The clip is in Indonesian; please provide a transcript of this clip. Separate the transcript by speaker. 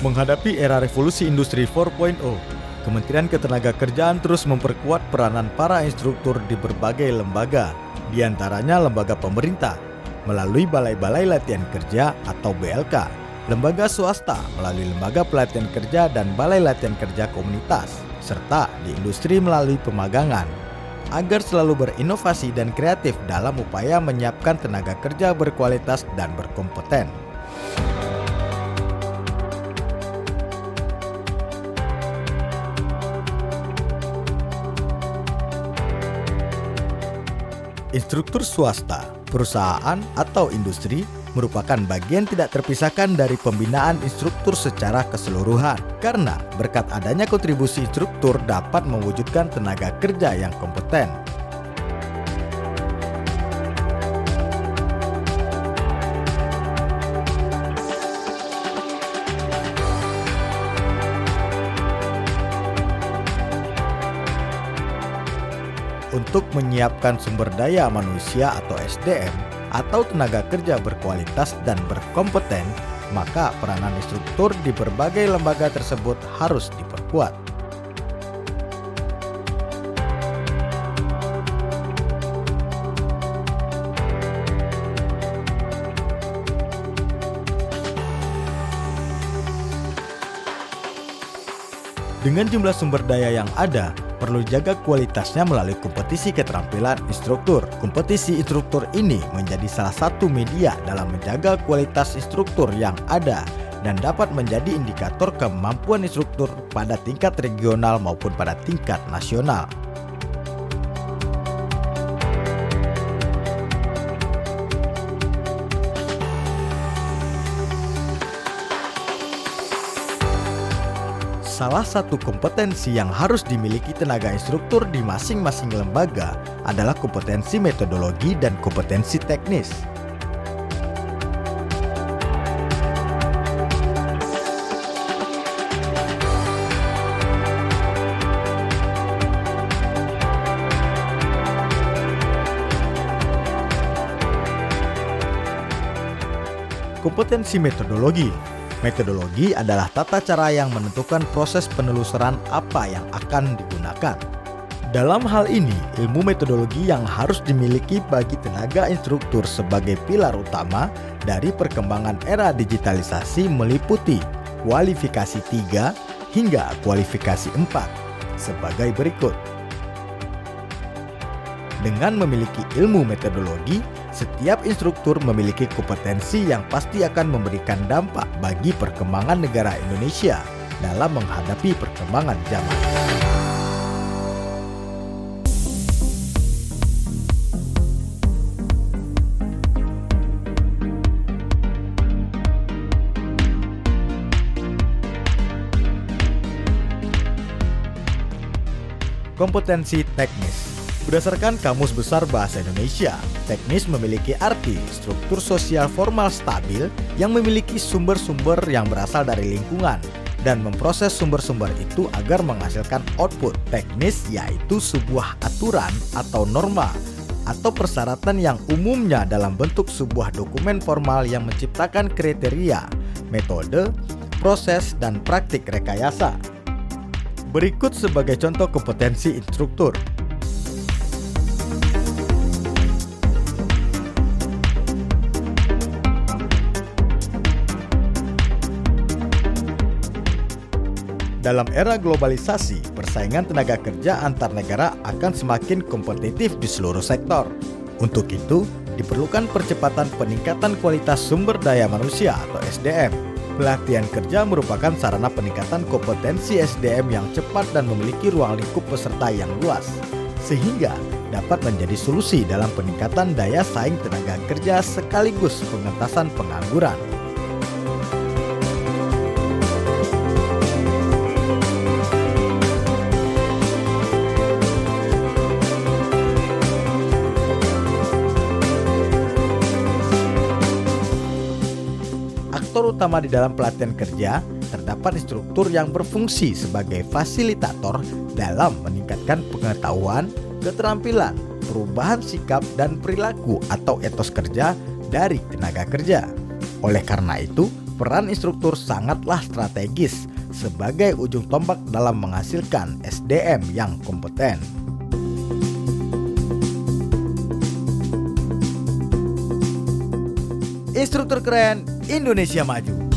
Speaker 1: Menghadapi era revolusi industri 4.0, Kementerian Ketenagakerjaan terus memperkuat peranan para instruktur di berbagai lembaga, di antaranya lembaga pemerintah, melalui balai-balai latihan kerja atau BLK, lembaga swasta melalui lembaga pelatihan kerja dan balai latihan kerja komunitas, serta di industri melalui pemagangan, agar selalu berinovasi dan kreatif dalam upaya menyiapkan tenaga kerja berkualitas dan berkompeten. Instruktur swasta, perusahaan, atau industri merupakan bagian tidak terpisahkan dari pembinaan instruktur secara keseluruhan. Karena berkat adanya kontribusi instruktur dapat mewujudkan tenaga kerja yang kompeten. Untuk menyiapkan sumber daya manusia atau SDM atau tenaga kerja berkualitas dan berkompeten, maka peranan instruktur di berbagai lembaga tersebut harus diperkuat. Dengan jumlah sumber daya yang ada, perlu jaga kualitasnya melalui kompetisi keterampilan instruktur. Kompetisi instruktur ini menjadi salah satu media dalam menjaga kualitas instruktur yang ada dan dapat menjadi indikator kemampuan instruktur pada tingkat regional maupun pada tingkat nasional. Salah satu kompetensi yang harus dimiliki tenaga instruktur di masing-masing lembaga adalah kompetensi metodologi dan kompetensi teknis. Kompetensi metodologi. Metodologi adalah tata cara yang menentukan proses penelusuran apa yang akan digunakan. Dalam hal ini, ilmu metodologi yang harus dimiliki bagi tenaga instruktur sebagai pilar utama dari perkembangan era digitalisasi meliputi kualifikasi 3 hingga kualifikasi 4 sebagai berikut. Dengan memiliki ilmu metodologi, setiap instruktur memiliki kompetensi yang pasti akan memberikan dampak bagi perkembangan negara Indonesia dalam menghadapi perkembangan zaman. Kompetensi teknis. Berdasarkan Kamus Besar Bahasa Indonesia, teknis memiliki arti struktur sosial formal stabil yang memiliki sumber-sumber yang berasal dari lingkungan dan memproses sumber-sumber itu agar menghasilkan output. Teknis yaitu sebuah aturan atau norma atau persyaratan yang umumnya dalam bentuk sebuah dokumen formal yang menciptakan kriteria, metode, proses, dan praktik rekayasa. Berikut sebagai contoh kompetensi instruktur. Dalam era globalisasi, persaingan tenaga kerja antar negara akan semakin kompetitif di seluruh sektor. Untuk itu, diperlukan percepatan peningkatan kualitas sumber daya manusia atau SDM. Pelatihan kerja merupakan sarana peningkatan kompetensi SDM yang cepat dan memiliki ruang lingkup peserta yang luas, sehingga dapat menjadi solusi dalam peningkatan daya saing tenaga kerja sekaligus pengentasan pengangguran. Aktor utama di dalam pelatihan kerja, terdapat instruktur yang berfungsi sebagai fasilitator dalam meningkatkan pengetahuan, keterampilan, perubahan sikap dan perilaku atau etos kerja dari tenaga kerja. Oleh karena itu, peran instruktur sangatlah strategis sebagai ujung tombak dalam menghasilkan SDM yang kompeten. Instruktur keren, Indonesia maju.